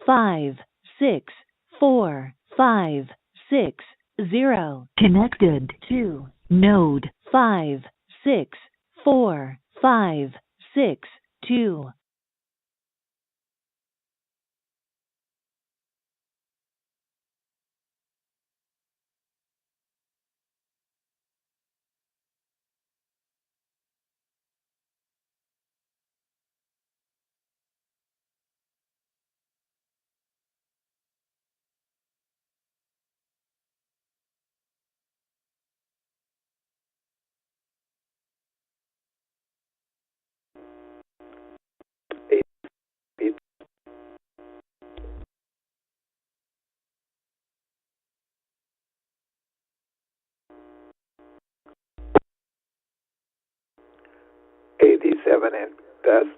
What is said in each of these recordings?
5645660. Connected to node 564562. AD7N test.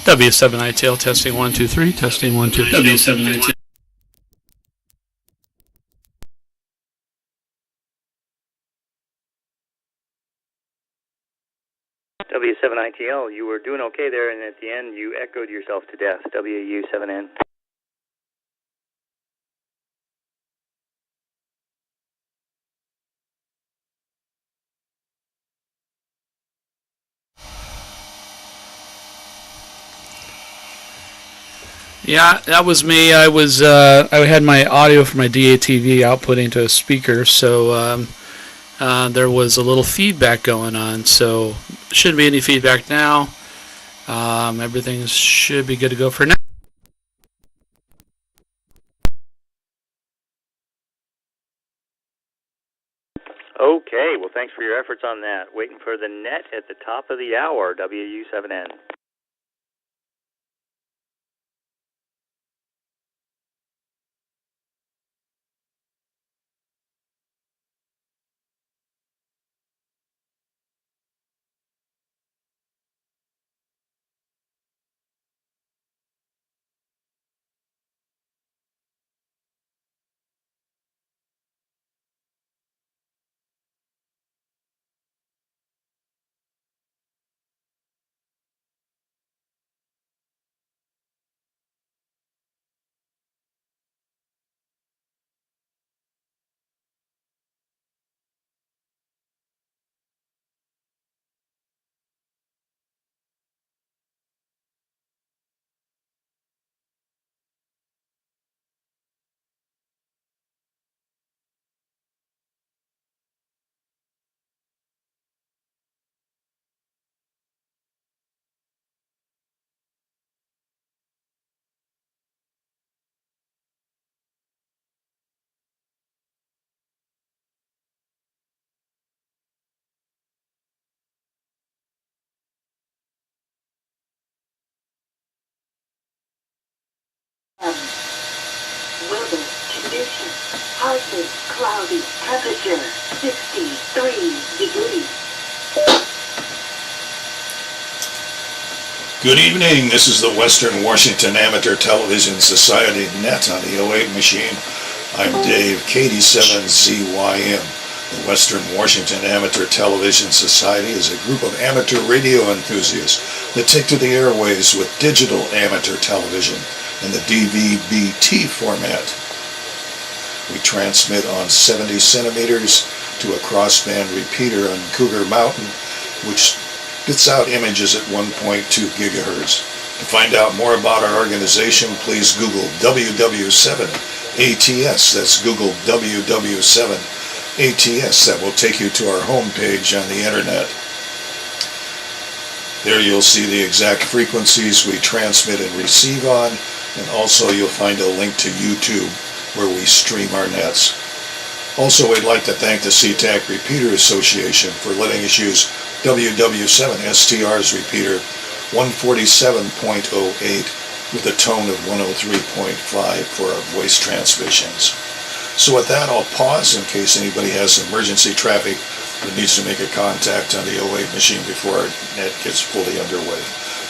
W7ITL testing 1 2 3 testing 1 2 W7ITL. W7ITL, you were doing okay there, and at the end you echoed yourself to death. WU7N. Yeah, that was me. I had my audio from my DATV outputting to a speaker, so there was a little feedback going on. So shouldn't be any feedback now. Everything should be good to go for now. Okay, well, thanks for your efforts on that. Waiting for the net at the top of the hour, WU7N. Weather conditions: partly cloudy, temperature 63 degrees. Good evening. This is the Western Washington Amateur Television Society Net on the 08 machine. I'm Dave, KD7ZYM. The Western Washington Amateur Television Society is a group of amateur radio enthusiasts that take to the airways with digital amateur television in the DVB-T format. We transmit on 70 centimeters to a crossband repeater on Cougar Mountain, which spits out images at 1.2 gigahertz. To find out more about our organization, please Google WW7ATS. That's Google WW7ATS. That will take you to our homepage on the internet. There you'll see the exact frequencies we transmit and receive on, and also you'll find a link to YouTube where we stream our nets. Also, we'd like to thank the SeaTac Repeater Association for letting us use WW7STR's repeater 147.08 with a tone of 103.5 for our voice transmissions. So with that, I'll pause in case anybody has emergency traffic that needs to make a contact on the 08 machine before our net gets fully underway.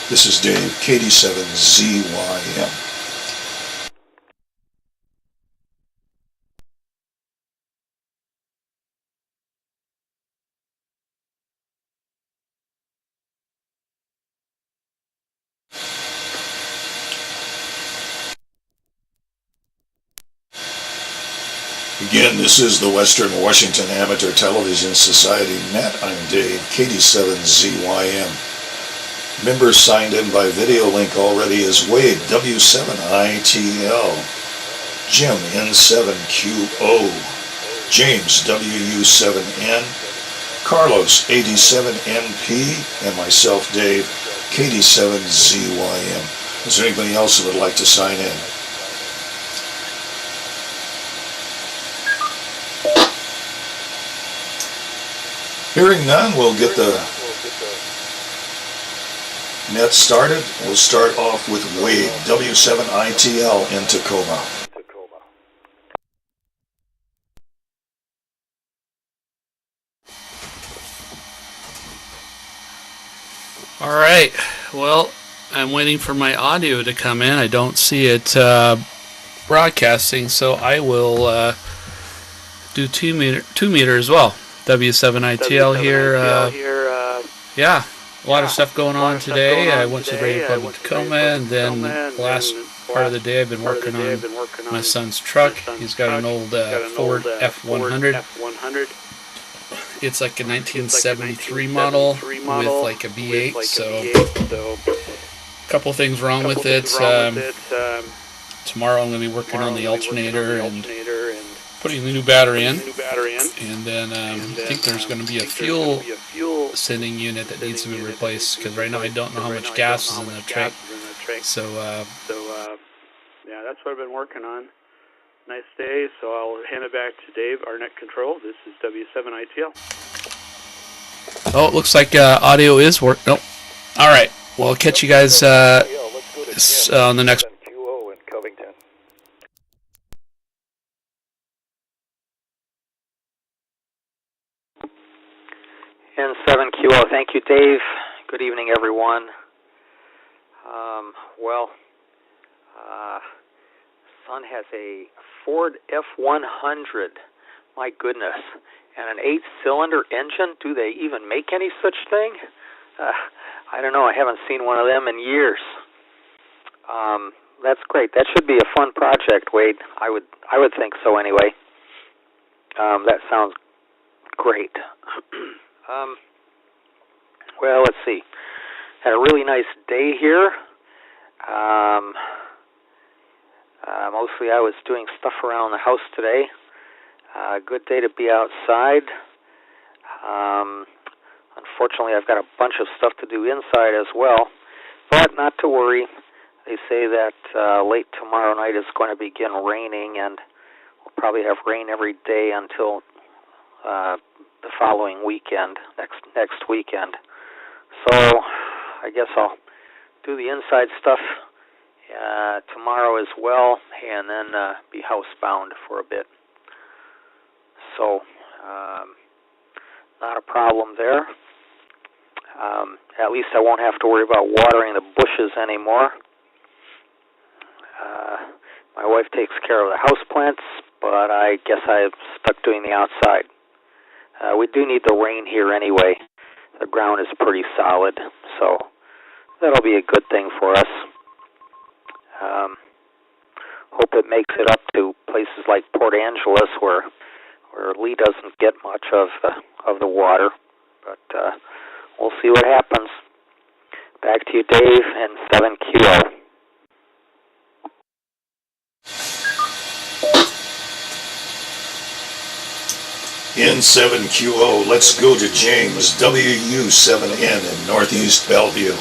This is Dave, KD7ZYM. Again, this is the Western Washington Amateur Television Society Net. I'm Dave, KD7ZYM. Members signed in by video link already is Wade, W7ITL, Jim, N7QO, James, WU7N, Carlos, 87NP, and myself, Dave, KD7ZYM. Is there anybody else that would like to sign in? Hearing none, we'll get the net started. We'll start off with Wade, W7ITL in Tacoma. All right. Well, I'm waiting for my audio to come in. I don't see it broadcasting, so I will do 2 meter as well. W7ITL here. Yeah, a lot of stuff going on today. I went to the Radio Club in Tacoma, and then the last part of the day I've been working on my son's truck. He's got an old Ford F100. It's like a 1973 model with like a V8, so a couple things wrong with it. Tomorrow I'm going to be working on the alternator and putting the new battery in, and then I think there's going to be a fuel sending unit that needs to be replaced, because right now I don't know how much gas is in the tank. So yeah, that's what I've been working on. Nice day, so I'll hand it back to Dave, our net control. This is W7ITL. Oh, it looks like audio is working. Nope. All right, well, I'll catch you guys on the next. N7QO. Thank you, Dave. Good evening, everyone. Son has a Ford F100. My goodness. And an 8-cylinder engine. Do they even make any such thing? I don't know. I haven't seen one of them in years. That's great. That should be a fun project, Wade. I would think so anyway. That sounds great. Well, let's see. Had a really nice day here. Mostly I was doing stuff around the house today. Good day to be outside. Unfortunately, I've got a bunch of stuff to do inside as well. But not to worry. They say that late tomorrow night it's going to begin raining, and we'll probably have rain every day until the following weekend, next weekend. So I guess I'll do the inside stuff tomorrow as well, and then be housebound for a bit. So not a problem there. At least I won't have to worry about watering the bushes anymore. My wife takes care of the houseplants, but I guess I'm stuck doing the outside. We do need the rain here anyway. The ground is pretty solid, so that'll be a good thing for us. Hope it makes it up to places like Port Angeles, where Lee doesn't get much of the water, but we'll see what happens. Back to you, Dave, and 7QO. N7QO, let's go to James, WU7N in Northeast Bellevue.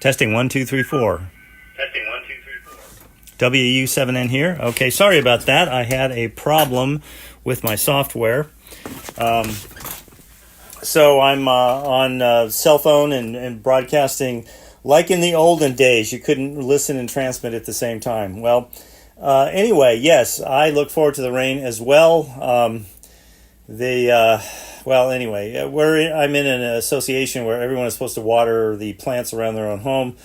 Testing 1 2 3 4. Testing 1 2 3 4. WU7N here. Okay, sorry about that. I had a problem with my software. So I'm on cell phone and broadcasting like in the olden days. You couldn't listen and transmit at the same time. Well, anyway, yes, I look forward to the rain as well. Anyway, I'm in an association where everyone is supposed to water the plants around their own home.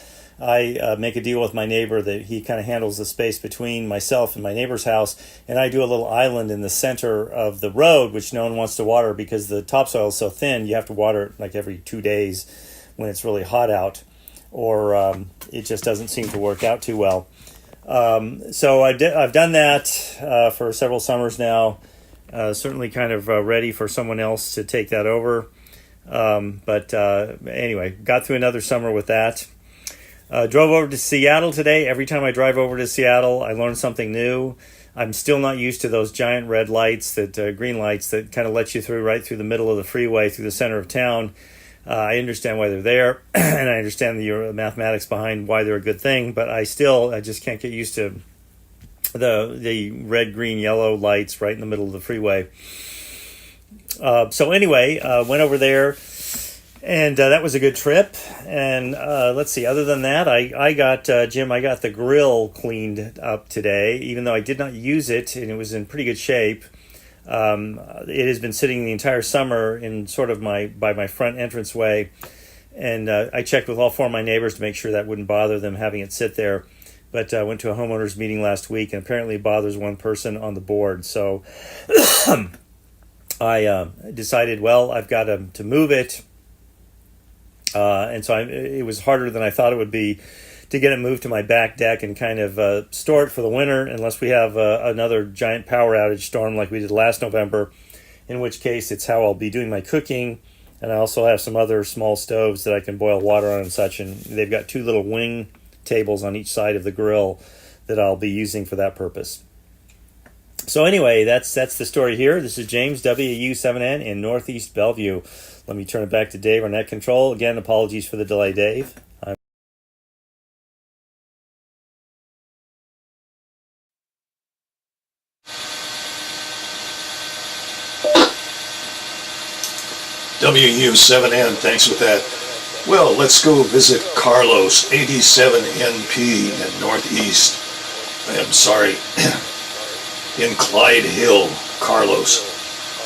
I make a deal with my neighbor that he kind of handles the space between myself and my neighbor's house, and I do a little island in the center of the road, which no one wants to water because the topsoil is so thin. You have to water it like every 2 days when it's really hot out, or it just doesn't seem to work out too well. So I've done that for several summers now. Certainly kind of ready for someone else to take that over. But anyway, got through another summer with that. Drove over to Seattle today. Every time I drive over to Seattle, I learn something new. I'm still not used to those giant red lights, green lights that kind of let you through right through the middle of the freeway, through the center of town. I understand why they're there, and I understand the mathematics behind why they're a good thing, but I just can't get used to the red, green, yellow lights right in the middle of the freeway. So anyway, went over there, and that was a good trip. And let's see, other than that, I got the grill cleaned up today, even though I did not use it, and it was in pretty good shape. It has been sitting the entire summer in sort of by my front entranceway, and I checked with all four of my neighbors to make sure that wouldn't bother them having it sit there. But I went to a homeowners meeting last week, and apparently it bothers one person on the board. So I decided, well, I've got to move it. And so it was harder than I thought it would be to get it moved to my back deck and kind of store it for the winter, unless we have another giant power outage storm like we did last November, in which case it's how I'll be doing my cooking. And I also have some other small stoves that I can boil water on and such, and they've got two little wing tables on each side of the grill that I'll be using for that purpose. So anyway, that's the story here. This is James, WU7N in Northeast Bellevue. Let me turn it back to Dave, our net control. Again, apologies for the delay, Dave. WU7N, thanks with that. Well, let's go visit Carlos, 87NP in Northeast. In Clyde Hill, Carlos,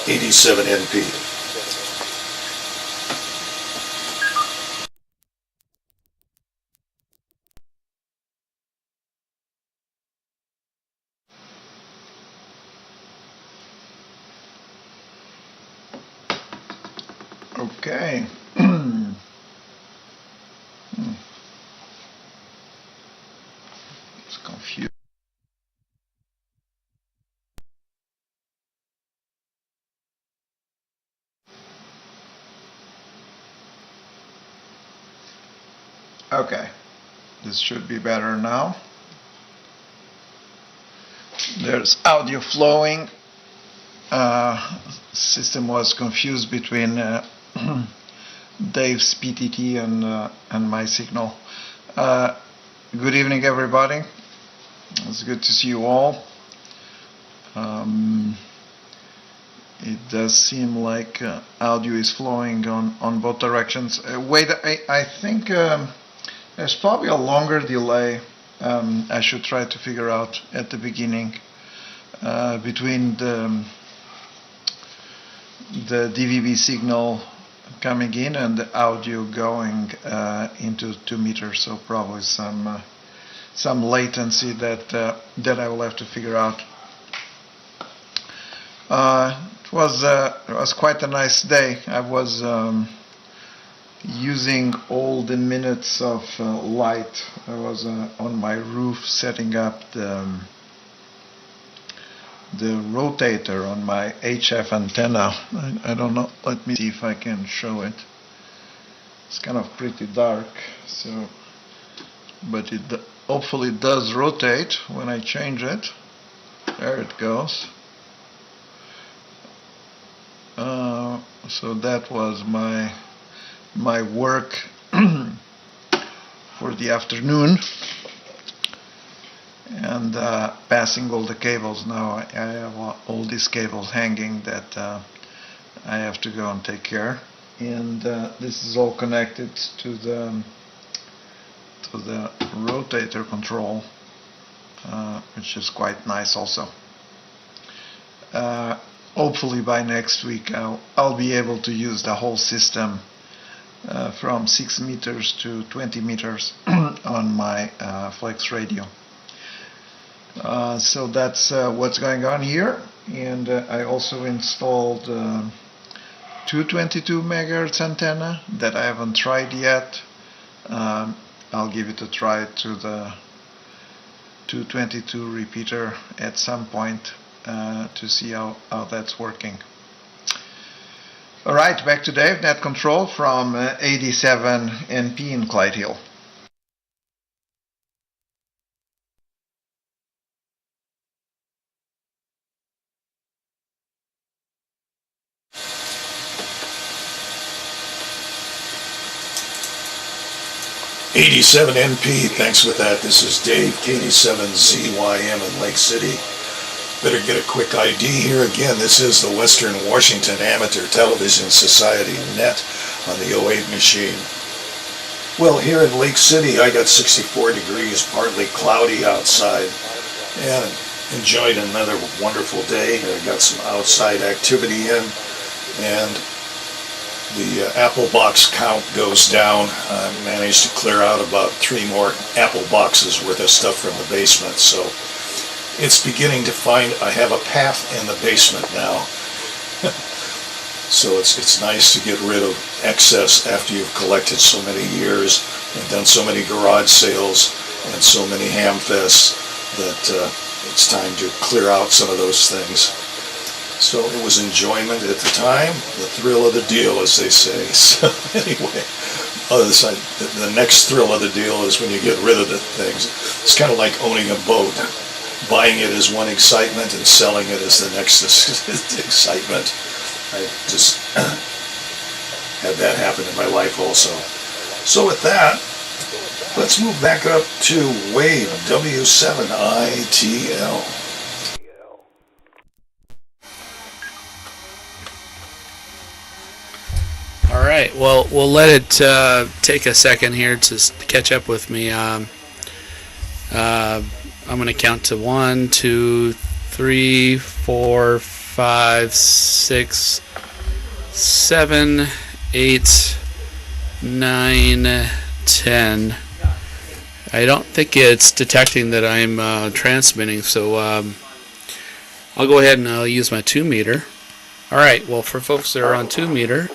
87NP. Okay. It's confused. Okay, this should be better now. There's audio flowing. System was confused between Dave's PTT and my signal. Good evening, everybody. It's good to see you all. It does seem like audio is flowing on both directions. Wait, I think there's probably a longer delay. I should try to figure out at the beginning between the DVB signal coming in and the audio going into 2 meters. So probably some some latency that I will have to figure out. It was quite a nice day. I was using all the minutes of light. I was on my roof setting up the rotator on my HF antenna. I don't know. Let me see if I can show it. It's kind of pretty dark, so but it hopefully does rotate when I change it. There it goes. So that was my work for the afternoon, and passing all the cables now. I have all these cables hanging that I have to go and take care, and this is all connected to the rotator control, which is quite nice also. Hopefully by next week I'll be able to use the whole system from 6 meters to 20 meters on my Flex radio. So that's what's going on here, and I also installed 222 megahertz antenna that I haven't tried yet. I'll give it a try to the 222 repeater at some point to see how that's working. Alright, back to Dave, Net Control from 87 NP in Clyde Hill. '87 NP, thanks with that. This is Dave, KD7ZYM in Lake City. Better get a quick ID here. Again, this is the Western Washington Amateur Television Society Net on the 08 machine. Well, here in Lake City, I got 64 degrees, partly cloudy outside, and enjoyed another wonderful day. I got some outside activity in, and the apple box count goes down. I managed to clear out about 3 more apple boxes worth of stuff from the basement, so it's beginning to find I have a path in the basement now. So it's nice to get rid of excess after you've collected so many years and done so many garage sales and so many ham fests that it's time to clear out some of those things. So it was enjoyment at the time, the thrill of the deal, as they say. So anyway, other side, the next thrill of the deal is when you get rid of the things. It's kind of like owning a boat. Buying it is one excitement and selling it is the next excitement. I just had that happen in my life also. So with that, let's move back up to Wade, W7ITL. All right. Well, we'll let it take a second here to catch up with me. I'm going to count to 1, 2, 3, 4, 5, 6, 7, 8, 9, 10. I don't think it's detecting that I'm transmitting, so I'll go ahead and I'll use my 2 meter. All right. Well, for folks that are on 2 meter,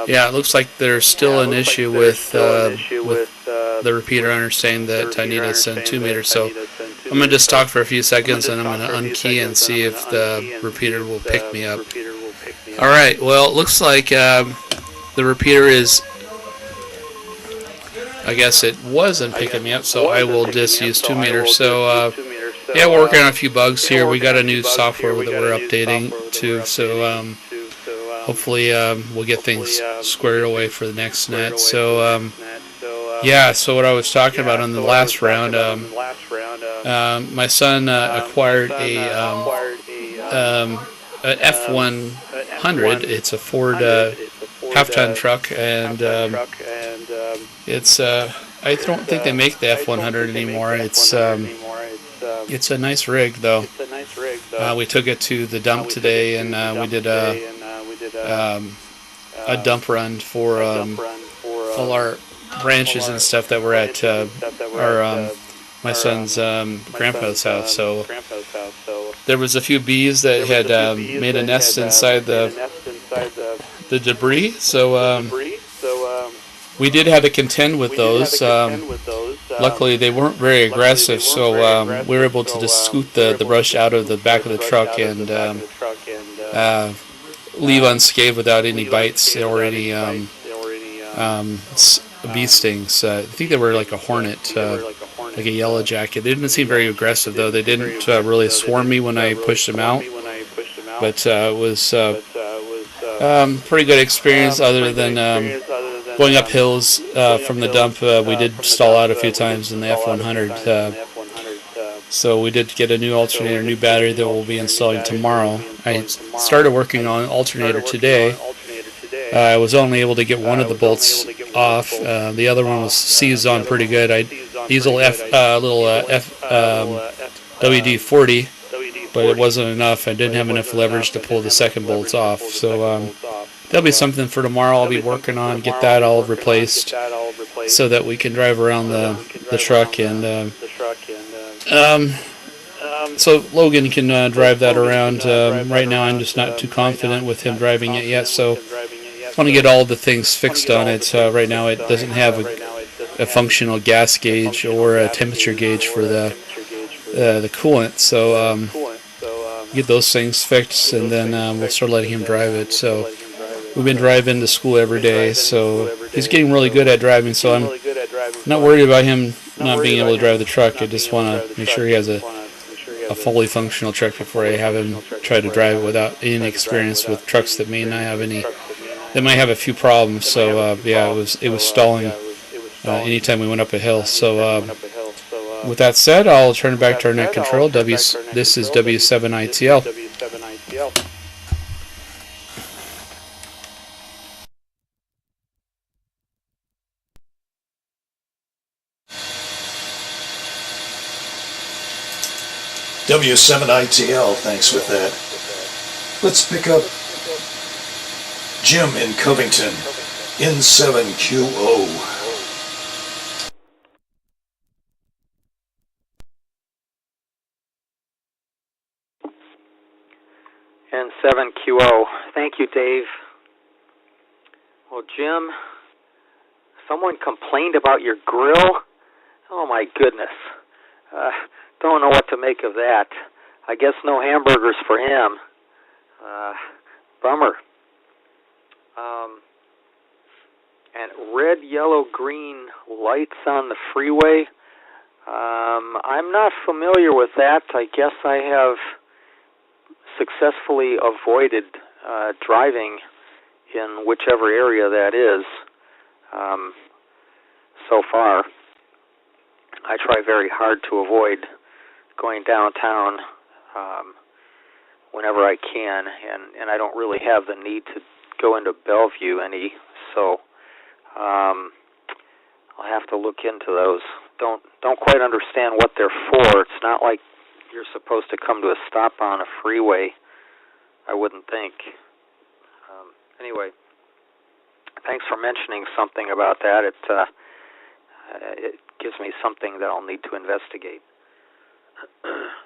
yeah, it looks like there's still an issue with the repeater understanding that I need to send 2 meters. So I'm going to just talk for a few seconds, and I'm going to unkey and see if the repeater will pick me up. All right. Well, it looks like the repeater is, I guess it wasn't picking me up, so I will just use 2 meters. So yeah, we're working on a few bugs here. We got a new software that we're updating to, so hopefully we'll get things squared away for the next net. So yeah, so what I was talking about on the last round, my son acquired an F100. It's a Ford half-ton truck, and it's I don't think they make the F100 anymore. It's a nice rig, though. We took it to the dump today, and we did a dump run for all our branches and stuff that were at my son's grandpa's house. So there was a few bees that had made a nest inside the debris. So we did have to contend with those. Luckily, they weren't very aggressive, so we were able to just scoot the brush out of the back of the truck and leave unscathed without any bites or any bee stings. I think they were like a hornet, like a yellow jacket. They didn't seem very aggressive, though. They didn't really swarm me when I pushed them out, but it was pretty good experience other than going up hills from the dump. We did stall out a few times in the F100. So we did get a new alternator, new battery that we'll be installing tomorrow. I started working on alternator today. I was only able to get one of the bolts off. The other one was seized on pretty good. I used a little WD-40, but it wasn't enough. I didn't have enough leverage to pull the second bolts off. So that'll be something for tomorrow. I'll be working on get that all replaced so that we can drive around the truck and so Logan can drive that around. Right now I'm just not too confident with him driving it yet, so I want to get all the things fixed on it. Right now it doesn't have a functional gas gauge or a temperature gauge for the coolant, so get those things fixed and then we'll start letting him drive it. So we've been driving to school every day, so he's getting really good at driving, so I'm not worried about him not being able to drive the truck. I just want to make sure he has a fully functional truck before I have him try to drive it without any experience with trucks that may not have any, that might have a few problems. So yeah, it was stalling anytime we went up a hill. So with that said, I'll turn it back to our net control. This is W7ITL. W7ITL, thanks with that. Let's pick up Jim in Covington, N7QO. N7QO. Thank you, Dave. Well, Jim, someone complained about your grill? Oh, my goodness. Don't know what to make of that. I guess no hamburgers for him. Bummer. And red, yellow, green lights on the freeway. I'm not familiar with that. I guess I have successfully avoided driving in whichever area that is so far. I try very hard to avoid going downtown whenever I can, and I don't really have the need to go into Bellevue any, so I'll have to look into those. Don't quite understand what they're for. It's not like you're supposed to come to a stop on a freeway, I wouldn't think. Anyway, thanks for mentioning something about that. It gives me something that I'll need to investigate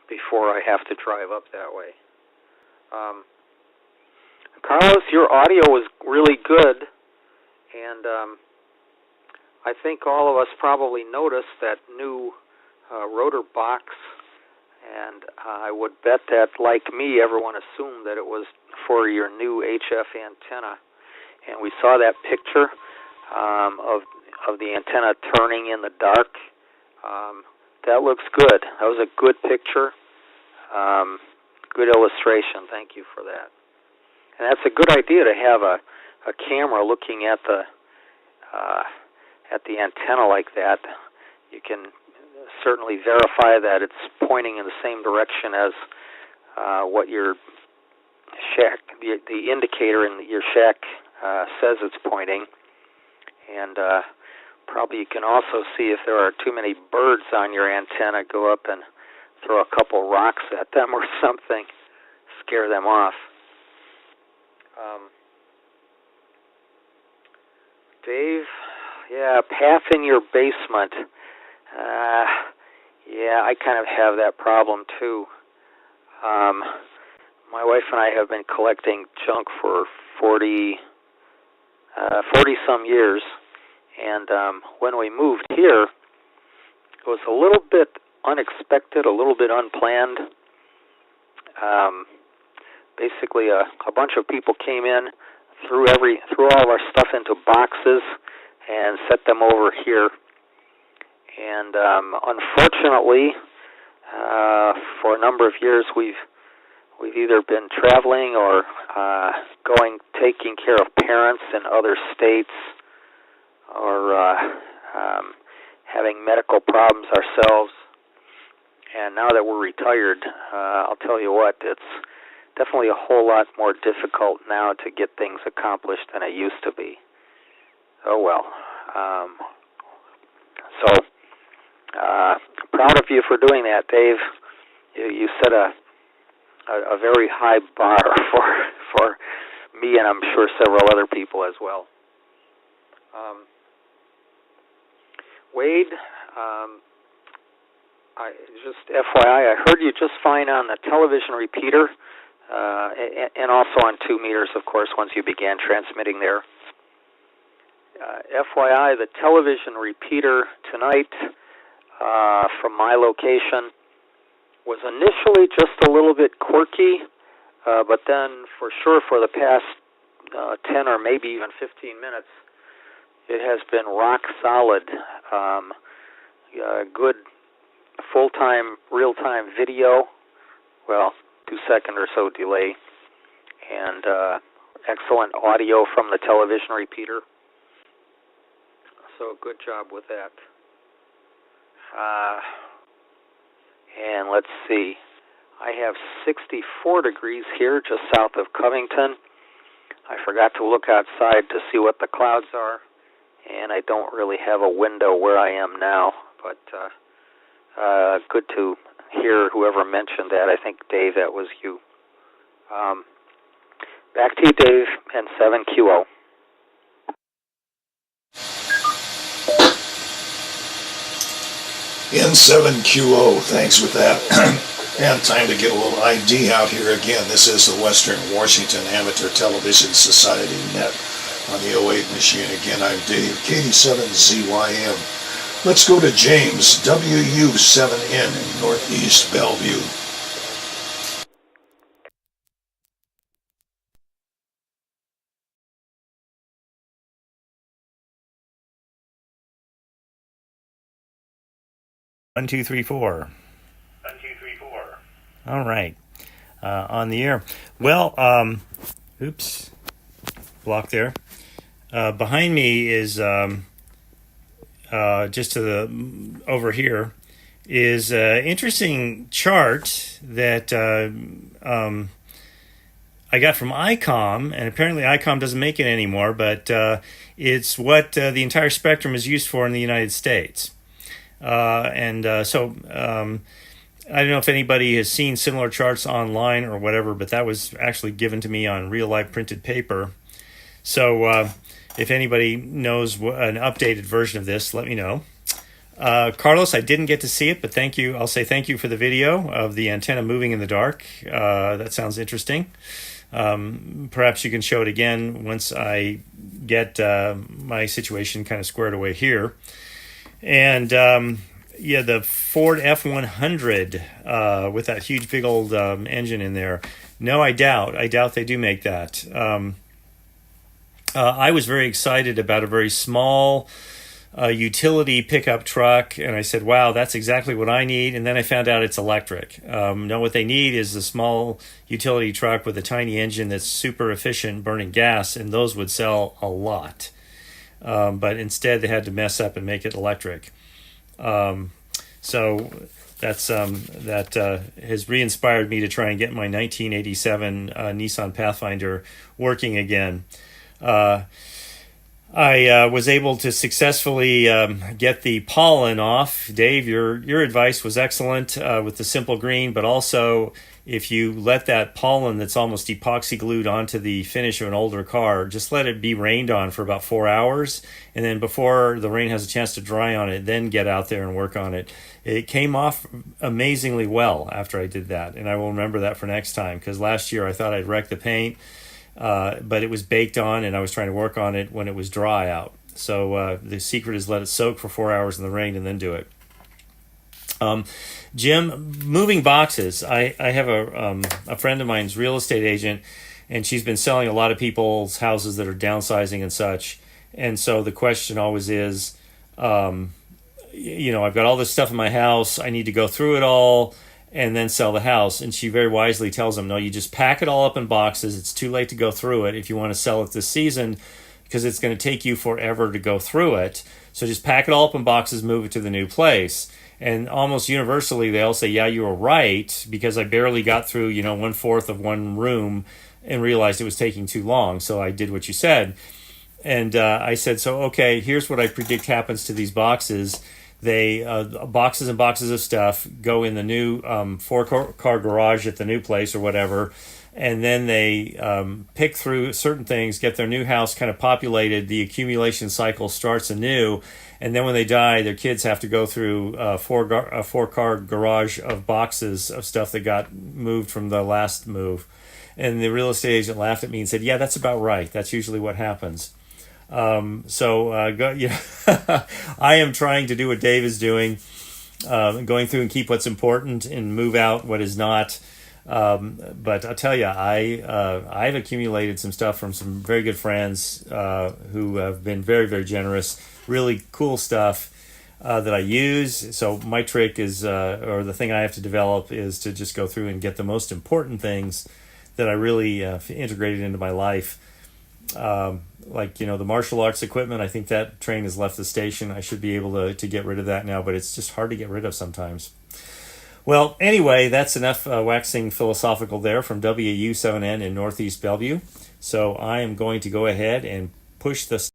before I have to drive up that way. Carlos, your audio was really good, and I think all of us probably noticed that new rotor box, and I would bet that, like me, everyone assumed that it was for your new HF antenna. And we saw that picture of the antenna turning in the dark. That looks good. That was a good picture. Good illustration. Thank you for that. And that's a good idea to have a camera looking at the antenna like that. You can certainly verify that it's pointing in the same direction as what your shack, the indicator in your shack says it's pointing. And probably you can also see if there are too many birds on your antenna, go up and throw a couple rocks at them or something, scare them off. Dave, Yeah, path in your basement. Yeah, I kind of have that problem too. My wife and I have been collecting junk for 40 some years, and when we moved here, it was a little bit unexpected, a little bit unplanned. Basically, a bunch of people came in, threw all of our stuff into boxes, and set them over here. And unfortunately, for a number of years, we've either been traveling or taking care of parents in other states, or having medical problems ourselves. And now that we're retired, I'll tell you what, it's definitely a whole lot more difficult now to get things accomplished than it used to be. Oh well. Proud of you for doing that, Dave. You set a very high bar for me, and I'm sure several other people as well. Wade, just FYI, I heard you just fine on the television repeater, and also on 2 meters, of course, once you began transmitting there. FYI, the television repeater tonight from my location was initially just a little bit quirky, but then for sure for the past 10 or maybe even 15 minutes, it has been rock solid. Good full-time, real-time video, well, 2-second or so delay, and excellent audio from the television repeater. So good job with that. And let's see, I have 64 degrees here just south of Covington. I forgot to look outside to see what the clouds are, and I don't really have a window where I am now, but good to hear whoever mentioned that. I think, Dave, that was you. Back to you, Dave, and 7QO. N7QO, thanks with that. And time to get a little ID out here again. This is the Western Washington Amateur Television Society Net on the 08 machine. Again, I'm Dave, KD7ZYM. Let's go to James, WU7N in Northeast Bellevue. One, two, three, four. All right. On the air. Well, oops. Block there. Behind me is just to the over here is an interesting chart that I got from ICOM, and apparently ICOM doesn't make it anymore, but it's what the entire spectrum is used for in the United States. So I don't know if anybody has seen similar charts online or whatever, but that was actually given to me on real life printed paper. So if anybody knows an updated version of this, let me know. Carlos, I didn't get to see it, but thank you. I'll say thank you for the video of the antenna moving in the dark. That sounds interesting. Perhaps you can show it again once I get my situation kind of squared away here. And the Ford F-100 with that huge big old engine in there. No, I doubt they do make that. I was very excited about a very small utility pickup truck, and I said, wow, that's exactly what I need. And then I found out it's electric. No, what they need is a small utility truck with a tiny engine that's super efficient burning gas, and those would sell a lot. But instead they had to mess up and make it electric. So that's that has re-inspired me to try and get my 1987 Nissan Pathfinder working again. I was able to successfully get the pollen off. Dave, your advice was excellent with the simple green, but also if you let that pollen that's almost epoxy glued onto the finish of an older car, just let it be rained on for about 4 hours, and then before the rain has a chance to dry on it, then get out there and work on it. It came off amazingly well after I did that, and I will remember that for next time, because last year I thought I'd wrecked the paint, but it was baked on and I was trying to work on it when it was dry out. So the secret is let it soak for 4 hours in the rain and then do it. Jim, moving boxes. I have a friend of mine's real estate agent, and she's been selling a lot of people's houses that are downsizing and such. And so the question always is, I've got all this stuff in my house. I need to go through it all and then sell the house. And she very wisely tells them, no, you just pack it all up in boxes. It's too late to go through it if you want to sell it this season, because it's going to take you forever to go through it. So just pack it all up in boxes, move it to the new place. And almost universally, they all say, yeah, you were right, because I barely got through, 1/4 of one room and realized it was taking too long. So I did what you said. And I said, so, okay, here's what I predict happens to these boxes. They boxes and boxes of stuff go in the new 4-car garage at the new place or whatever, and then they pick through certain things, get their new house kind of populated. The accumulation cycle starts anew, and then when they die, their kids have to go through a 4-car garage of boxes of stuff that got moved from the last move. And the real estate agent laughed at me and said, yeah, that's about right. That's usually what happens. I am trying to do what Dave is doing, going through and keep what's important and move out what is not. But I'll tell you, I've accumulated some stuff from some very good friends who have been very, very generous, really cool stuff that I use. So my trick is, or the thing I have to develop is to just go through and get the most important things that I really integrated into my life. The martial arts equipment, I think that train has left the station. I should be able to get rid of that now, but it's just hard to get rid of sometimes. Well, anyway, that's enough waxing philosophical there from WU7N in Northeast Bellevue. So I am going to go ahead and push the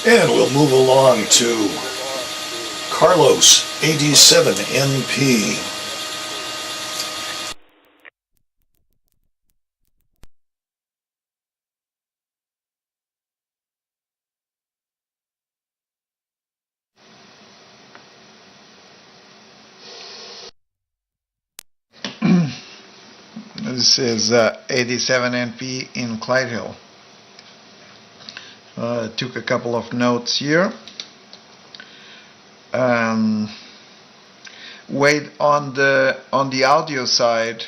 And we'll move along to Carlos, 87NP. This is 87NP in Clyde Hill. Took a couple of notes here. Wait, on the audio side,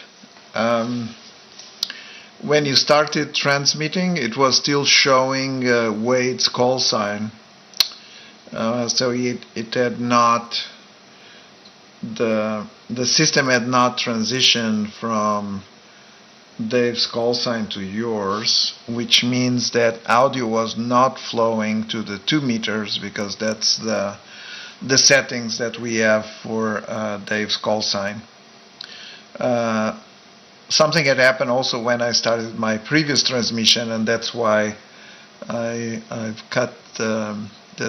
when you started transmitting, it was still showing Wade's call sign. So it had not, the system had not transitioned from Dave's call sign to yours, which means that audio was not flowing to the 2 meters, because that's the settings that we have for Dave's call sign. Something had happened also when I started my previous transmission, and that's why I've cut the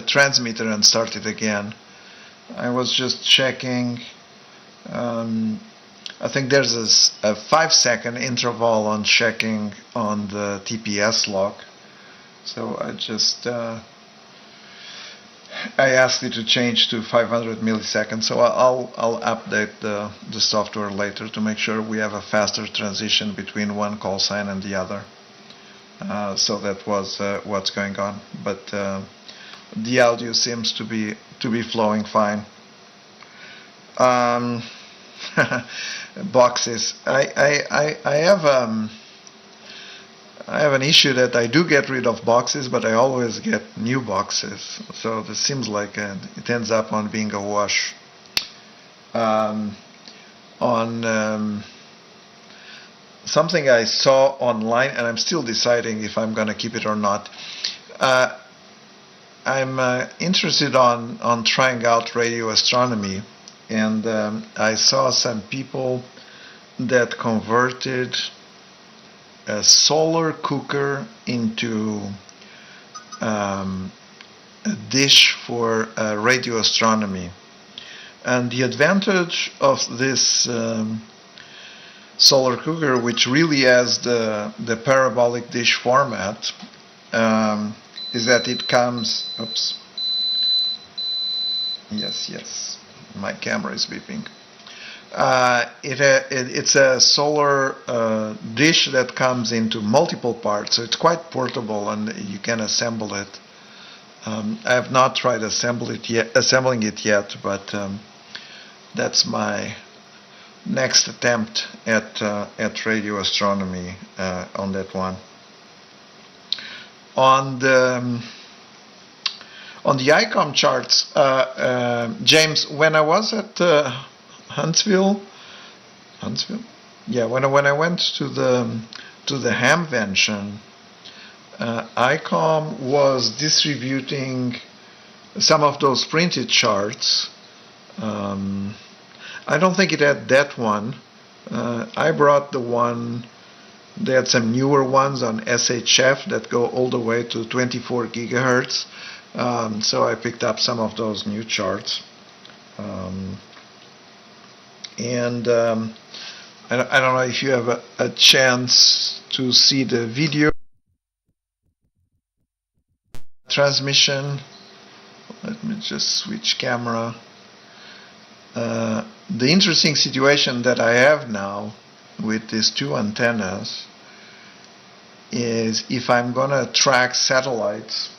transmitter and started again. I was just checking. I think there's a 5-second interval on checking on the TPS log. So I just I asked it to change to 500 milliseconds. So I'll update the software later to make sure we have a faster transition between one call sign and the other. So that was what's going on. But the audio seems to be flowing fine. Boxes. I have an issue that I do get rid of boxes, but I always get new boxes. So this seems like it ends up on being a wash. Something I saw online, and I'm still deciding if I'm going to keep it or not. I'm interested on trying out radio astronomy, and I saw some people that converted a solar cooker into a dish for radio astronomy. And the advantage of this solar cooker, which really has the parabolic dish format, is that it comes, yes, my camera is beeping. It's a solar dish that comes into multiple parts, so it's quite portable and you can assemble it. I have not tried assembling it yet, but that's my next attempt at radio astronomy on that one. On the ICOM charts, James, when I was at Huntsville? Yeah, when I went to the Hamvention, ICOM was distributing some of those printed charts. I don't think it had that one. I brought the one. They had some newer ones on SHF that go all the way to 24 gigahertz. So I picked up some of those new charts. And I don't know if you have a chance to see the video transmission. Let me just switch camera. The interesting situation that I have now with these two antennas is if I'm gonna track satellites,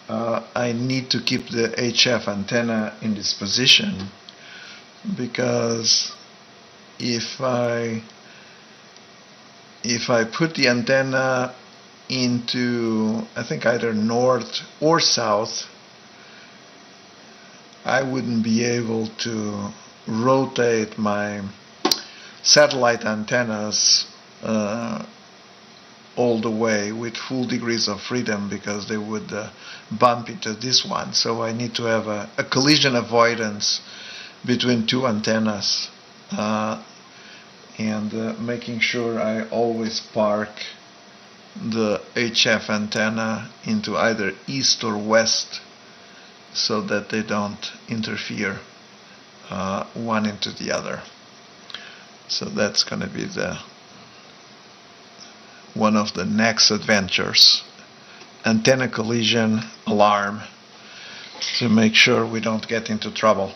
I need to keep the HF antenna in this position, because if I put the antenna into, I think, either north or south, I wouldn't be able to rotate my satellite antennas all the way with full degrees of freedom, because they would bump into this one. So I need to have a collision avoidance between two antennas, and making sure I always park the HF antenna into either east or west, so that they don't interfere one into the other. So that's going to be one of the next adventures, antenna collision alarm, to make sure we don't get into trouble.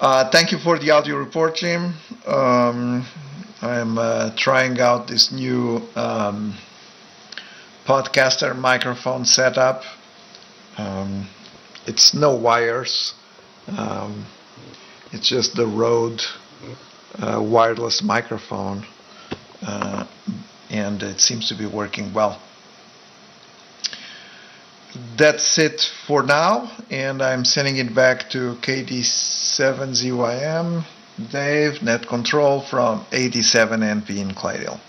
Thank you for the audio report, Jim. I'm trying out this new podcaster microphone setup. It's no wires. It's just the Rode wireless microphone, and it seems to be working well. That's it for now, and I'm sending it back to KD7ZYM, Dave, Net Control from 87NP in Clydesdale.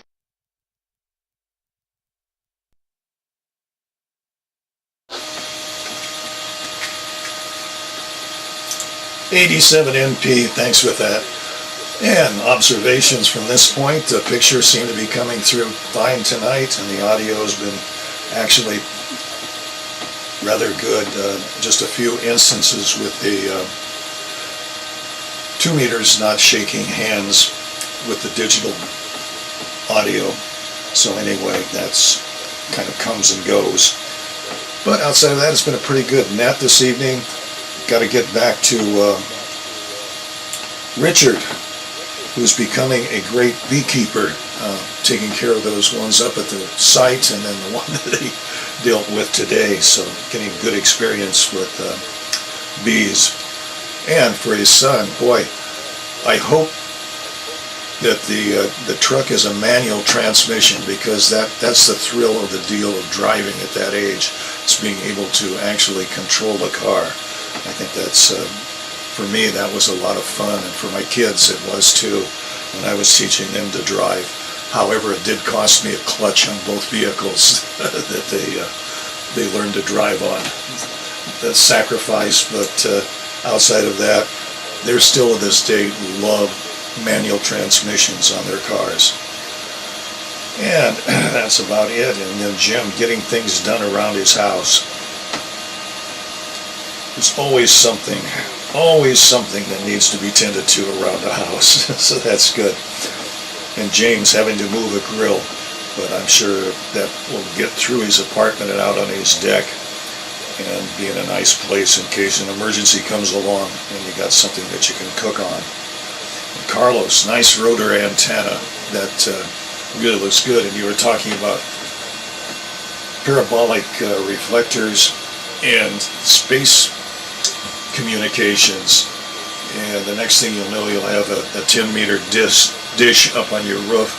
87 NP, thanks with that. And observations from this point, the pictures seem to be coming through fine tonight, and the audio has been actually rather good. Just a few instances with the 2 meters not shaking hands with the digital audio. So anyway, that's kind of comes and goes. But outside of that, it's been a pretty good net this evening. Got to get back to Richard, who's becoming a great beekeeper, taking care of those ones up at the site, and then the one that he dealt with today. So getting good experience with bees. And for his son, boy, I hope that the truck is a manual transmission, because that's the thrill of the deal of driving at that age. It's being able to actually control the car. I think that's, for me, that was a lot of fun, and for my kids it was too, when I was teaching them to drive. However, it did cost me a clutch on both vehicles that they learn to drive on. The sacrifice, but outside of that, they're still to this day love manual transmissions on their cars. And that's about it. And then Jim getting things done around his house. There's always something that needs to be tended to around the house. So that's good. And James having to move a grill, but I'm sure that will get through his apartment and out on his deck and be in a nice place in case an emergency comes along and you got something that you can cook on. And Carlos, nice rotor antenna that really looks good. And you were talking about parabolic reflectors and space communications. And the next thing you'll know, you'll have a 10-meter dish up on your roof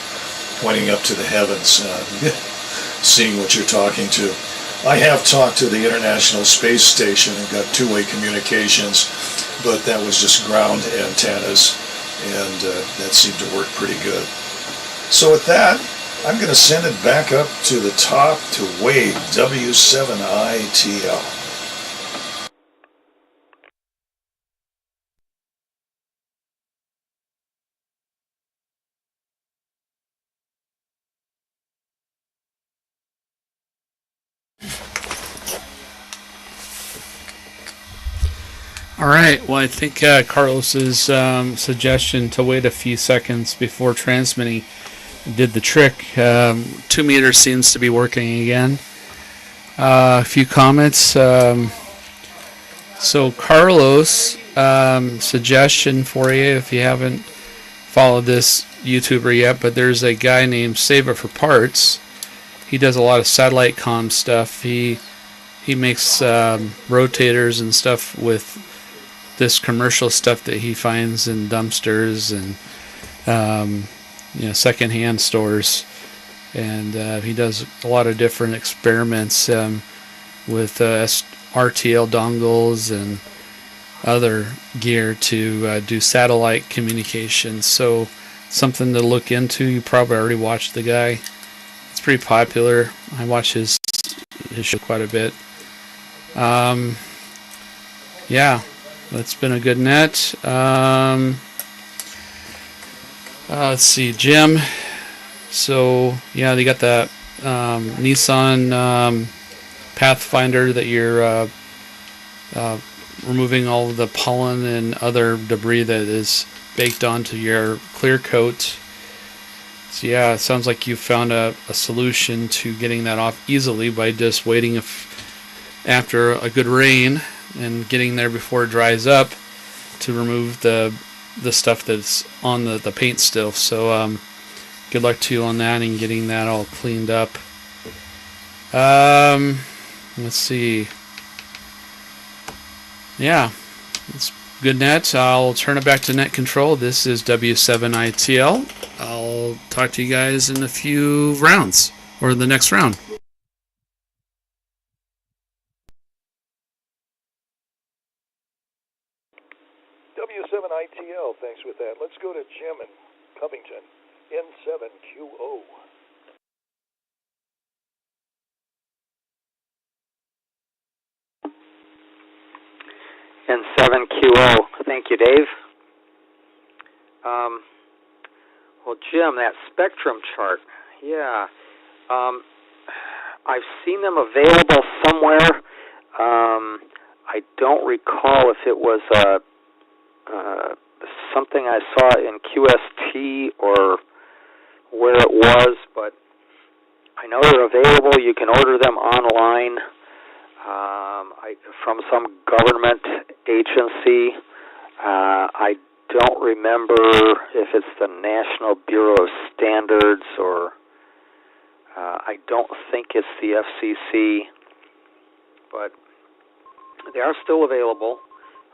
pointing up to the heavens, seeing what you're talking to. I have talked to the International Space Station and got two-way communications, but that was just ground antennas, and that seemed to work pretty good. So with that, I'm going to send it back up to the top to Wade, W7ITL. All right. Well, I think Carlos's suggestion to wait a few seconds before transmitting did the trick. 2 meters seems to be working again. A few comments. So Carlos, suggestion for you if you haven't followed this YouTuber yet, but there's a guy named Save It for Parts. He does a lot of satellite comm stuff. He makes rotators and stuff with this commercial stuff that he finds in dumpsters and secondhand stores, and he does a lot of different experiments with RTL dongles and other gear to do satellite communications. So something to look into. You probably already watched the guy. It's pretty popular. I watch his show quite a bit. Yeah, that's been a good net. Let's see, Jim. So yeah, they got that Nissan Pathfinder that you're removing all of the pollen and other debris that is baked onto your clear coat. So yeah, it sounds like you found a solution to getting that off easily by just waiting after a good rain and getting there before it dries up to remove the stuff that's on the paint still. So good luck to you on that and getting that all cleaned up. Let's see. Yeah, it's good net. I'll turn it back to net control. This is W7ITL. I'll talk to you guys in a few rounds, or the next round. W7ITL, thanks with that. Let's go to Jim in Covington, N7QO. N7QO. Thank you, Dave. Well, Jim, that spectrum chart, yeah. I've seen them available somewhere. I don't recall if it was something I saw in QST or where it was, but I know they're available. You can order them online from some government agency. I don't remember if it's the National Bureau of Standards or I don't think it's the FCC, but they are still available.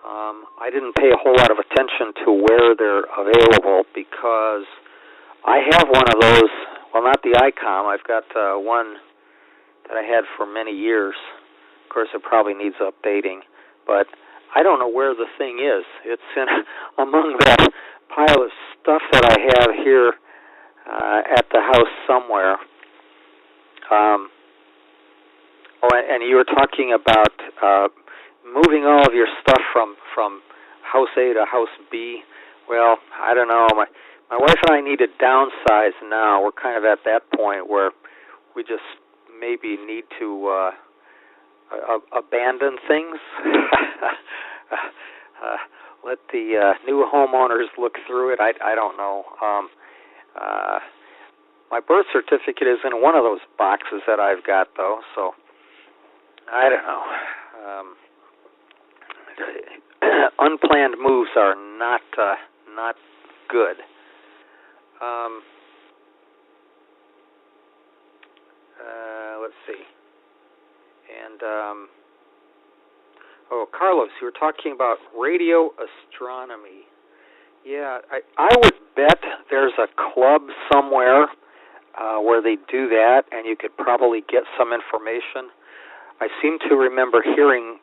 I didn't pay a whole lot of attention to where they're available because I have one of those, well, not the ICOM. I've got one that I had for many years. Of course, it probably needs updating, but I don't know where the thing is. It's in among that pile of stuff that I have here at the house somewhere. Oh, and you were talking about moving all of your stuff from house A to house B. Well, I don't know. My wife and I need to downsize now. We're kind of at that point where we just maybe need to abandon things. Let the new homeowners look through it. I don't know. My birth certificate is in one of those boxes that I've got, though, so I don't know. Unplanned moves are not good. Let's see. And Carlos, you were talking about radio astronomy. Yeah, I would bet there's a club somewhere where they do that, and you could probably get some information. I seem to remember hearing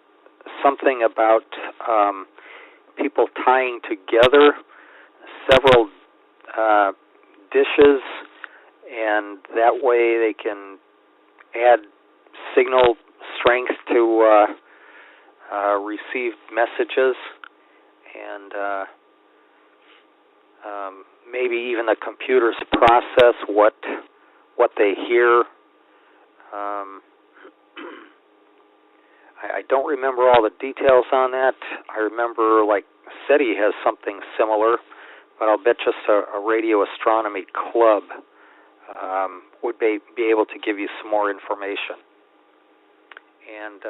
something about people tying together several dishes, and that way they can add signal strength to received messages, and maybe even the computers process what they hear. I don't remember all the details on that. I remember, like, SETI has something similar, but I'll bet just a radio astronomy club would be able to give you some more information. And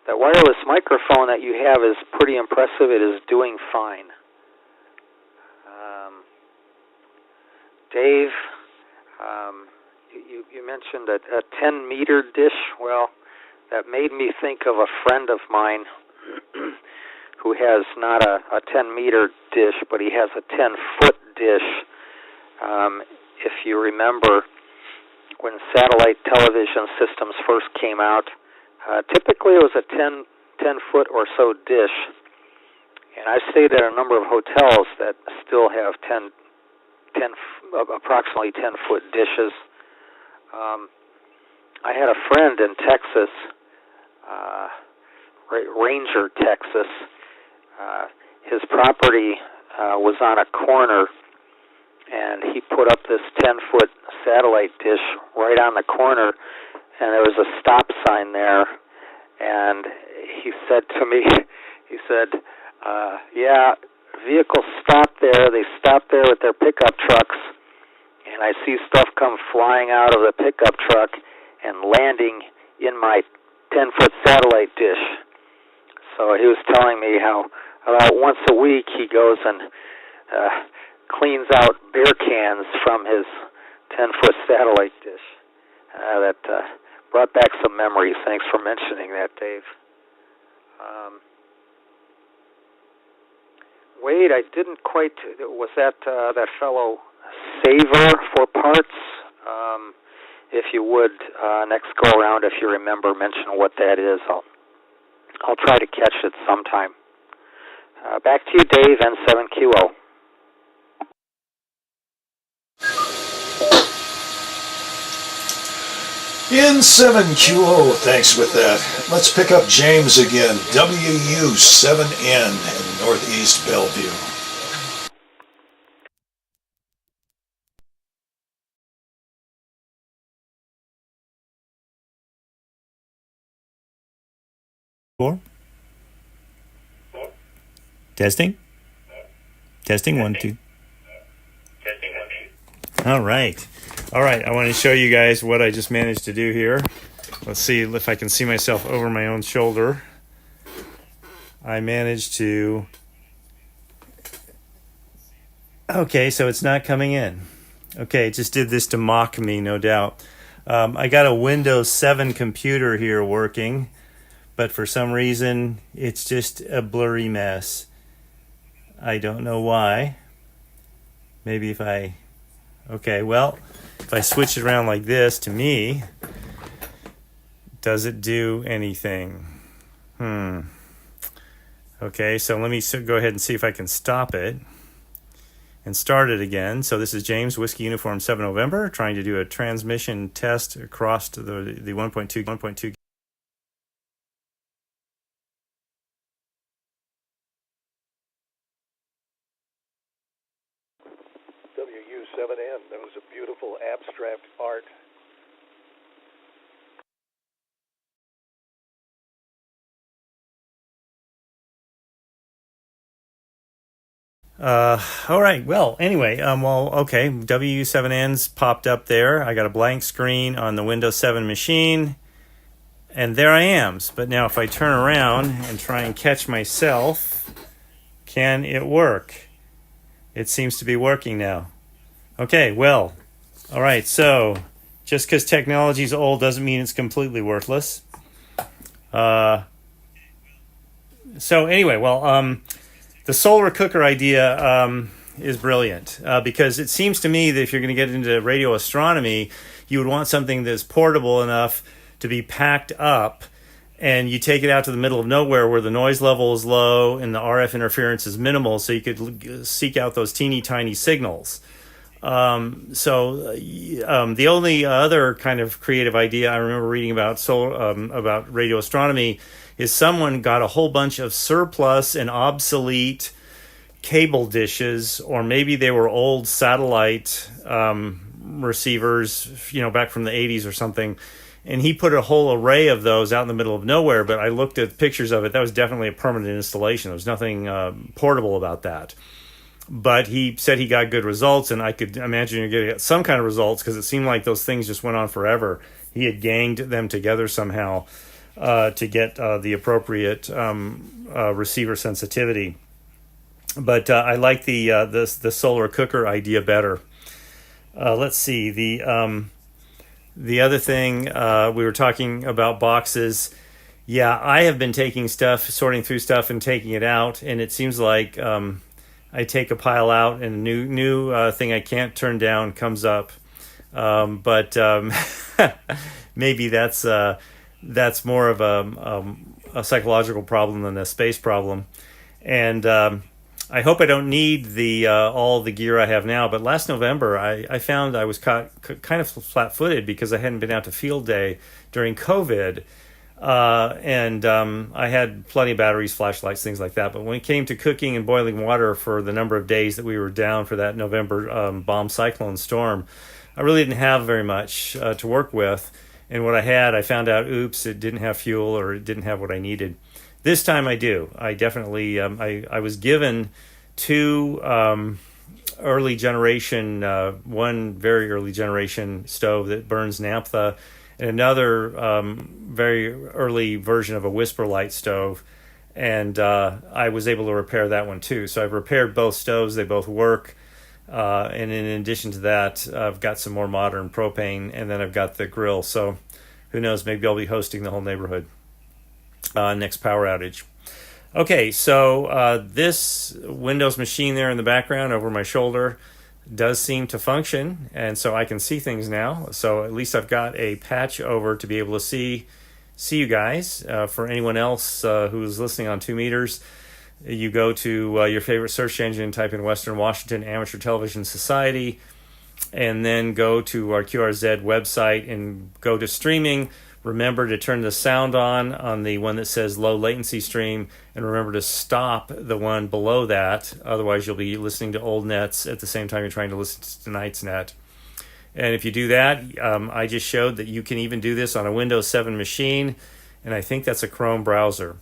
that wireless microphone that you have is pretty impressive. It is doing fine. Dave, you mentioned a 10-meter dish. Well, that made me think of a friend of mine who has not a 10-meter dish, but he has a 10-foot dish. If you remember, when satellite television systems first came out, typically it was a 10-foot or so dish. And I've stayed at a number of hotels that still have approximately 10-foot dishes. I had a friend in Texas, Ranger, Texas. His property was on a corner, and he put up this 10-foot satellite dish right on the corner, and there was a stop sign there. And he said to me, yeah, vehicles stop there. They stop there with their pickup trucks, and I see stuff come flying out of the pickup truck and landing in my 10-foot satellite dish. So he was telling me how about once a week he goes and cleans out beer cans from his 10-foot satellite dish. That brought back some memories. Thanks for mentioning that, Dave. Wade, I didn't quite. Was that fellow Saver for parts? If you would, next go around, if you remember, mention what that is. I'll try to catch it sometime. Back to you, Dave, N7QO. N7QO, thanks with that. Let's pick up James again, WU7N in Northeast Bellevue. Testing? Testing, 1, 2. All right. I want to show you guys what I just managed to do here. Let's see if I can see myself over my own shoulder. I managed to... Okay, so it's not coming in. Okay, it just did this to mock me, no doubt. I got a Windows 7 computer here working, but for some reason, it's just a blurry mess. I don't know why. Maybe if I... Okay, well, if I switch it around like this, to me, does it do anything? Okay, so let me go ahead and see if I can stop it and start it again. So this is James, Whiskey Uniform 7 November, trying to do a transmission test across the 1.2 All right. Well, anyway, okay. W7N's popped up there. I got a blank screen on the Windows 7 machine, and there I am. But now if I turn around and try and catch myself, can it work? It seems to be working now. Okay, well, all right. So just because technology's old doesn't mean it's completely worthless. So anyway, the solar cooker idea is brilliant because it seems to me that if you're going to get into radio astronomy, you would want something that's portable enough to be packed up, and you take it out to the middle of nowhere where the noise level is low and the RF interference is minimal, so you could seek out those teeny tiny signals. The only other kind of creative idea I remember reading about about radio astronomy is someone got a whole bunch of surplus and obsolete cable dishes, or maybe they were old satellite receivers, back from the 80s or something, and he put a whole array of those out in the middle of nowhere. But I looked at pictures of it. That was definitely a permanent installation. There was nothing portable about that. But he said he got good results, and I could imagine you're getting some kind of results because it seemed like those things just went on forever. He had ganged them together somehow to get the appropriate receiver sensitivity. But I like the solar cooker idea better. Let's see, the other thing we were talking about boxes. Yeah, I have been sorting through stuff and taking it out, and it seems like I take a pile out and a new thing I can't turn down comes up. But maybe that's more of a psychological problem than a space problem. And I hope I don't need all the gear I have now. But last November, I found I was caught kind of flat-footed because I hadn't been out to field day during COVID. And I had plenty of batteries, flashlights, things like that. But when it came to cooking and boiling water for the number of days that we were down for that November bomb cyclone storm, I really didn't have very much to work with. And what I had, I found out, oops, it didn't have fuel, or it didn't have what I needed. This time I do. I definitely, I was given two early generation, one very early generation stove that burns naphtha, and another very early version of a Whisper Light stove. And I was able to repair that one too. So I've repaired both stoves. They both work. And in addition to that, I've got some more modern propane, and then I've got the grill. So who knows, maybe I'll be hosting the whole neighborhood next power outage. Okay, so this Windows machine there in the background over my shoulder does seem to function, and so I can see things now. So at least I've got a patch over to be able to see you guys. For anyone else who's listening on 2 meters, you go to your favorite search engine, type in Western Washington Amateur Television Society, and then go to our QRZ website and go to streaming. Remember to turn the sound on the one that says low latency stream, and remember to stop the one below that. Otherwise, you'll be listening to old nets at the same time you're trying to listen to tonight's net. And if you do that, I just showed that you can even do this on a Windows 7 machine, and I think that's a Chrome browser.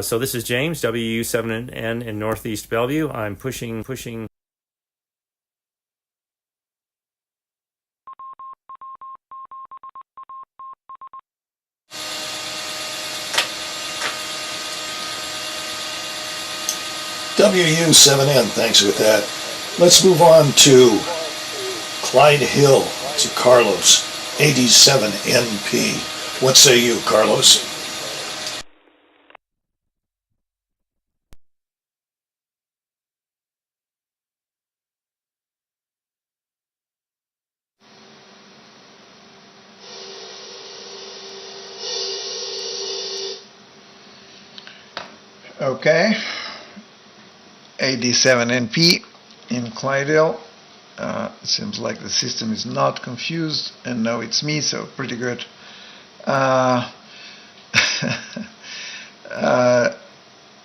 So this is James, WU7N in Northeast Bellevue. I'm pushing. WU7N, thanks with that. Let's move on to Clyde Hill to Carlos, 87NP. What say you, Carlos? Okay, 87NP in Clydesdale. Seems like the system is not confused, and no, it's me, so pretty good.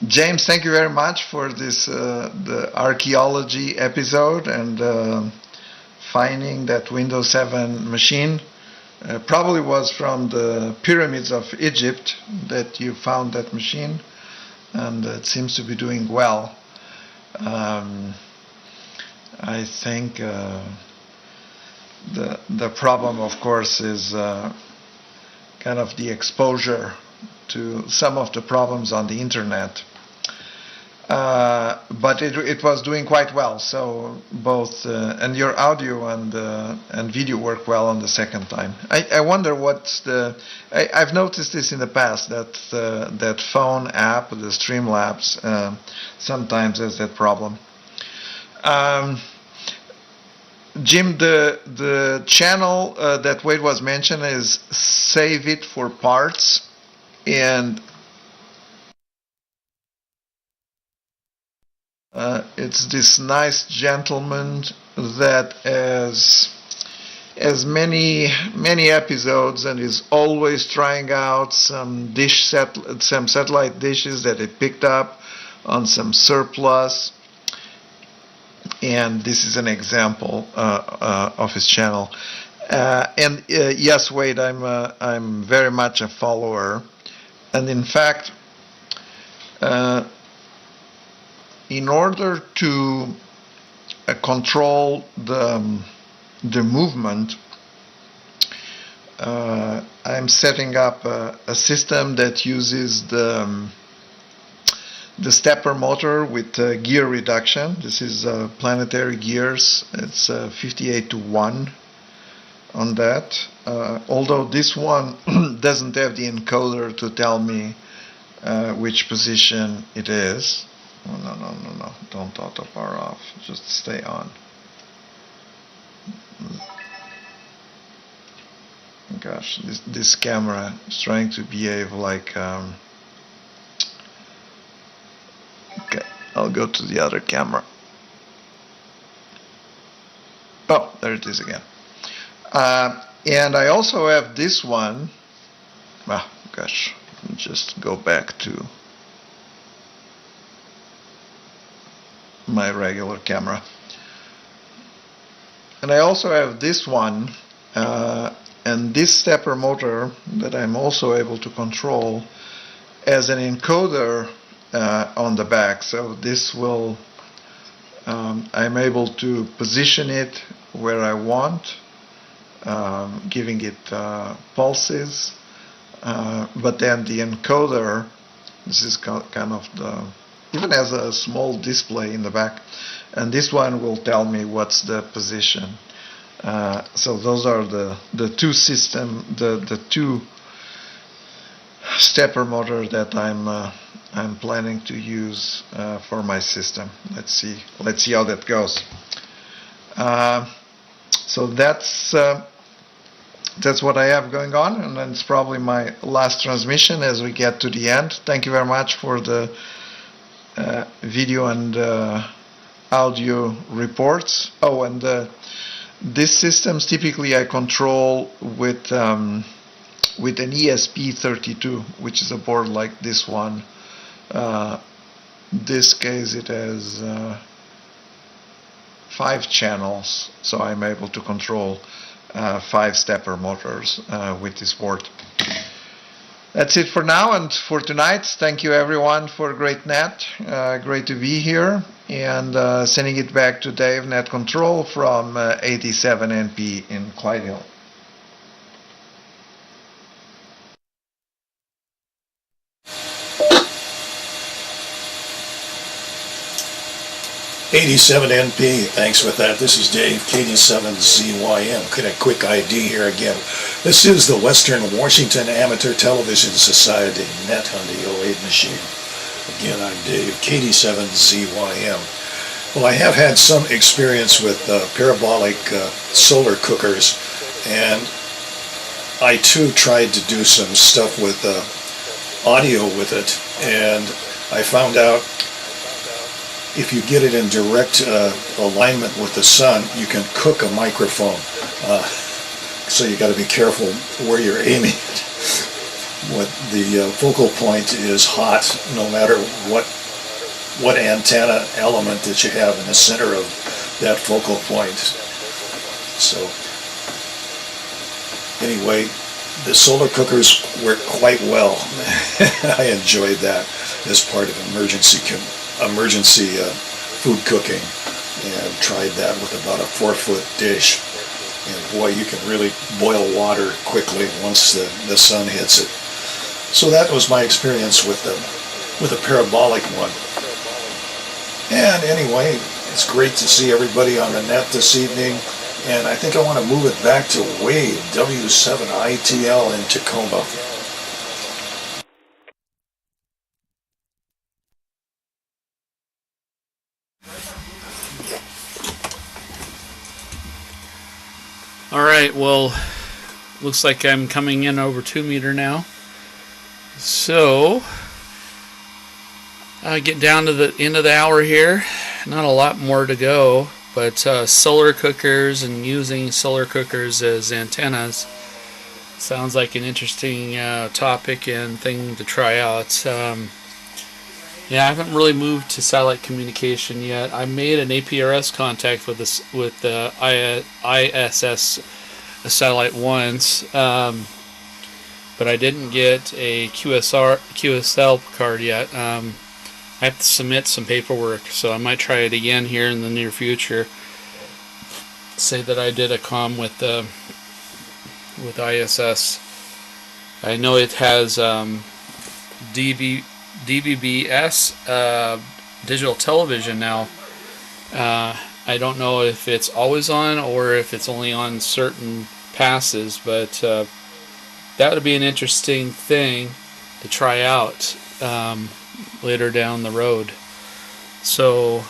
James, thank you very much for this the archaeology episode and finding that Windows 7 machine. Probably was from the pyramids of Egypt that you found that machine, and it seems to be doing well. I think the problem, of course, is kind of the exposure to some of the problems on the internet. But it was doing quite well. So both and your audio and video work well on the second time. I wonder what's I've noticed this in the past that that phone app, the Streamlabs, sometimes has that problem. Jim, the channel that Wade was mentioned is Save It for Parts, and it's this nice gentleman that has many episodes and is always trying out some satellite dishes that he picked up on some surplus. And this is an example of his channel. And yes, Wade, I'm very much a follower. And in fact, in order to control the movement, I'm setting up a system that uses the stepper motor with gear reduction. This is planetary gears. It's 58 to 1 on that. Although this one doesn't have the encoder to tell me which position it is. Oh, no. Don't auto power off. Just stay on. Gosh, this camera is trying to behave like... Okay, I'll go to the other camera. Oh, there it is again. And I also have this one. Ah, gosh, just go back to my regular camera. And I also have this one, and this stepper motor that I'm also able to control as an encoder on the back. So this will, I'm able to position it where I want, giving it pulses, but then the encoder, this is kind of even has a small display in the back, and this one will tell me what's the position. So those are the two the two stepper motor that I'm planning to use for my system. Let's see how that goes. So that's what I have going on, and then it's probably my last transmission as we get to the end. Thank you very much for the video and audio reports. Oh, and these systems typically I control with an ESP32, which is a board like this one. This case it has 5 channels, so I'm able to control 5 stepper motors with this board. That's it for now and for tonight. Thank you everyone for a great net. Great to be here, and sending it back to Dave, Net Control from 87NP in Clyde Hill. '87NP, thanks for that. This is Dave, KD7ZYM. A quick ID here again. This is the Western Washington Amateur Television Society Net on the 08 machine. Again, I'm Dave, KD7ZYM. Well, I have had some experience with parabolic solar cookers, and I too tried to do some stuff with audio with it, and I found out if you get it in direct alignment with the sun, you can cook a microphone. So you got to be careful where you're aiming it. What the focal point is hot, no matter what antenna element that you have in the center of that focal point. So anyway, the solar cookers work quite well. I enjoyed that as part of emergency food cooking, and tried that with about a 4-foot dish. And boy, you can really boil water quickly once the sun hits it. So that was my experience with a parabolic one. And anyway, it's great to see everybody on the net this evening. And I think I want to move it back to Wade, W7ITL in Tacoma. All right, well, looks like I'm coming in over 2 meter now. So, get down to the end of the hour here. Not a lot more to go, but solar cookers and using solar cookers as antennas sounds like an interesting topic and thing to try out. Yeah, I haven't really moved to satellite communication yet. I made an APRS contact with the ISS satellite once, but I didn't get a QSL card yet. I have to submit some paperwork, so I might try it again here in the near future. Say that I did a comm with ISS. I know it has DVB-S digital television now. I don't know if it's always on or if it's only on certain passes, but that would be an interesting thing to try out later down the road. So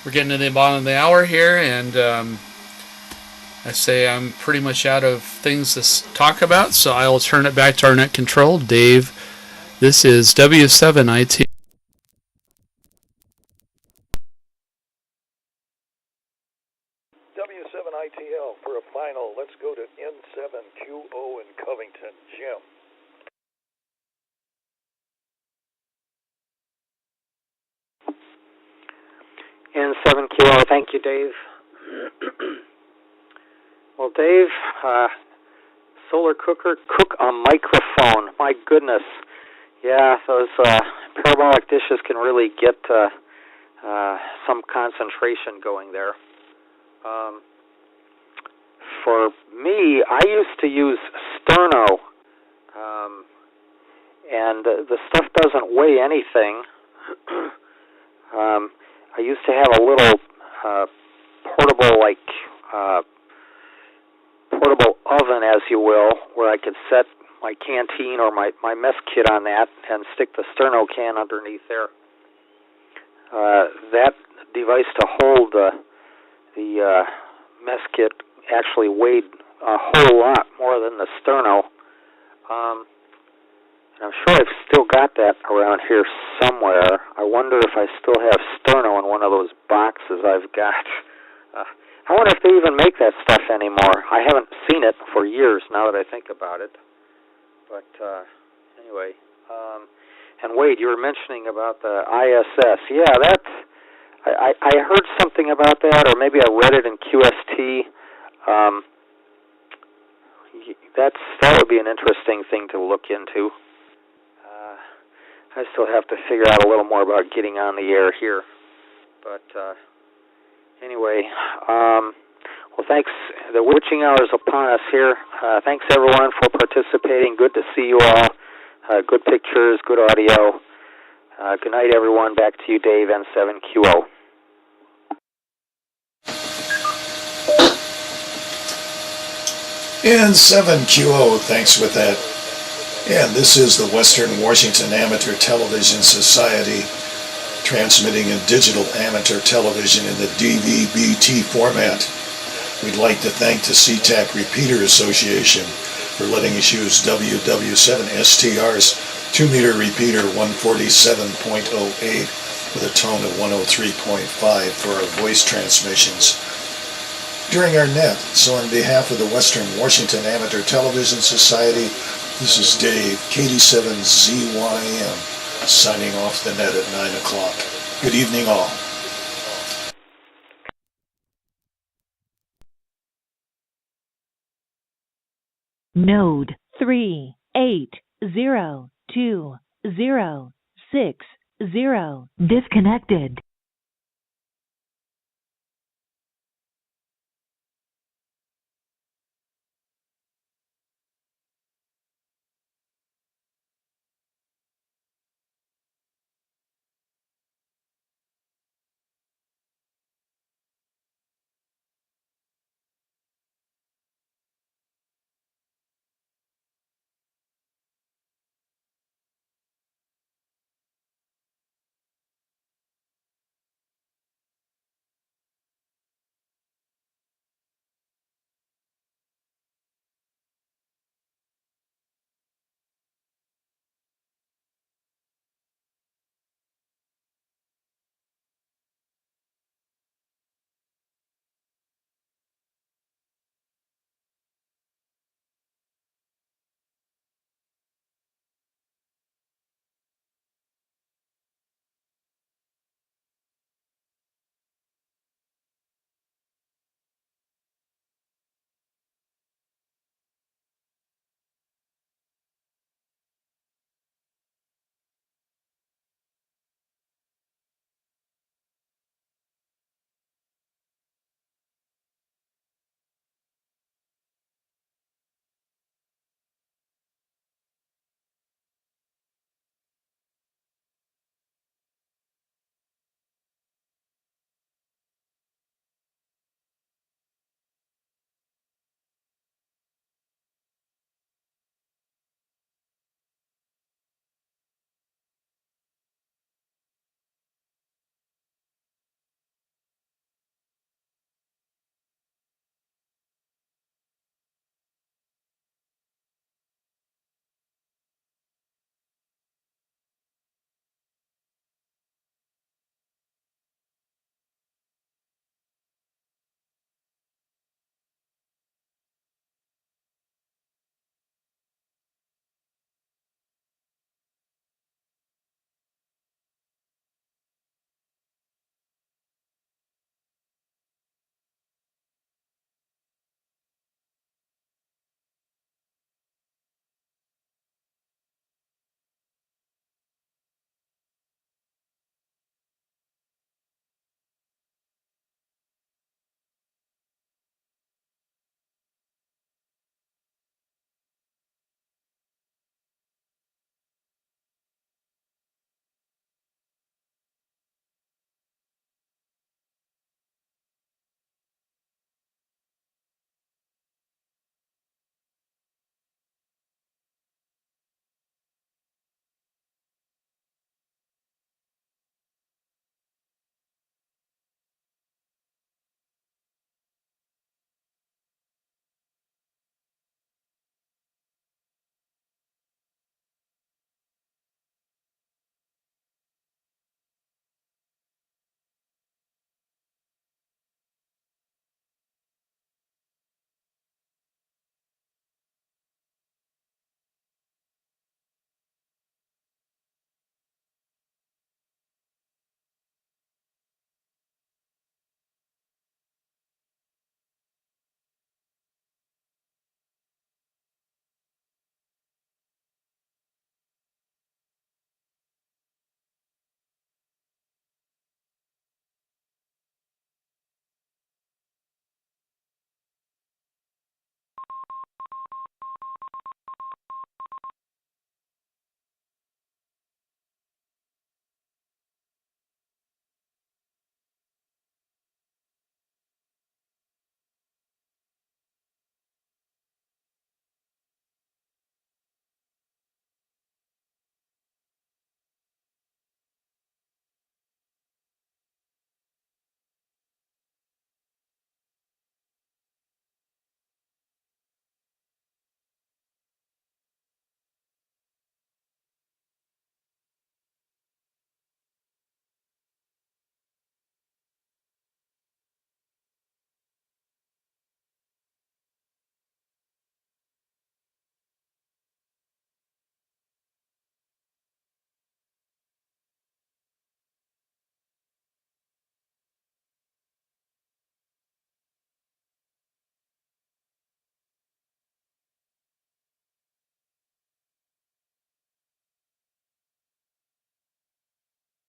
we're getting to the bottom of the hour here, and I say I'm pretty much out of things to talk about, so I'll turn it back to our net control, Dave. This is W7IT. W7ITL for a final. Let's go to N7QO in Covington. Jim. N7QO, thank you, Dave. Well, Dave, solar cooker, cook a microphone. My goodness. Yeah, those parabolic dishes can really get some concentration going there. For me, I used to use sterno, and the stuff doesn't weigh anything. I used to have a little portable oven, as you will, where I could set my canteen or my mess kit on that and stick the sterno can underneath there. That device to hold the mess kit actually weighed a whole lot more than the sterno. And I'm sure I've still got that around here somewhere. I wonder if I still have sterno in one of those boxes I've got. I wonder if they even make that stuff anymore. I haven't seen it for years now that I think about it. But anyway, and Wade, you were mentioning about the ISS. Yeah, I heard something about that, or maybe I read it in QST. That would be an interesting thing to look into. I still have to figure out a little more about getting on the air here. But anyway, well, thanks. The witching hour is upon us here. Thanks, everyone, for participating. Good to see you all. Good pictures, good audio. Good night, everyone. Back to you, Dave, N7QO. N7QO, thanks with that. And this is the Western Washington Amateur Television Society, transmitting in digital amateur television in the DVB-T format. We'd like to thank the SeaTac Repeater Association for letting us use WW7STR's 2-meter repeater 147.08 with a tone of 103.5 for our voice transmissions during our net. So on behalf of the Western Washington Amateur Television Society, this is Dave, KD7ZYM, signing off the net at 9 o'clock. Good evening, all. Node 3802060 disconnected.